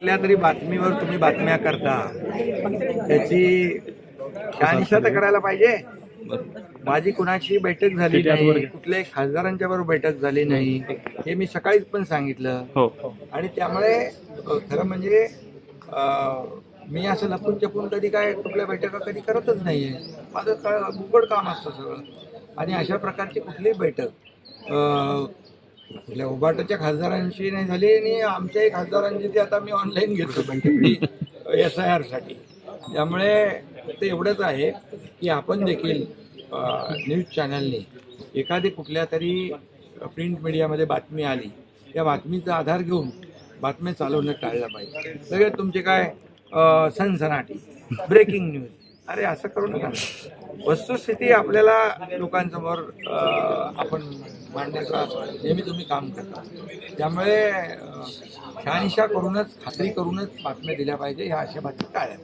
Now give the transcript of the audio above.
कुठल्या तरी बातमीवर तुम्ही बातम्या करता त्याची शहानिशा तर करायला पाहिजे. माझी कुणाची बैठक झाली नाही, कुठल्याही खासदारांच्या बरोबर बैठक झाली नाही, हे मी सकाळीच पण सांगितलं. आणि त्यामुळे खरं म्हणजे मी असं लपून चपून कधी काय कुठल्या बैठका कधी करतच नाहीये. माझं उघड काम असतं सगळं. आणि अशा प्रकारची कुठलीही बैठक कुठल्या उभाटाच्या खासदारांशी नाही झाली आणि आमच्याही खासदारांची ती आता मी ऑनलाईन घेतो बैठक SIR साठी. त्यामुळे ते एवढंच आहे की आपण देखील न्यूज चॅनलने एखादी कुठल्या तरी प्रिंट मीडियामध्ये बातमी आली, त्या बातमीचा आधार घेऊन बातम्या चालवणं टाळलं पाहिजे. सगळे तुमचे काय सनसनाटी ब्रेकिंग न्यूज, अरे असं करू नका. वस्तुस्थिती आपल्याला लोकांसमोर आपण मांडण्याचा नेहमी तुम्ही काम करता. त्यामुळे शहानिशा करूनच, खात्री करूनच बातम्या दिल्या पाहिजे. ह्या अशा बातम्या टाळल्या.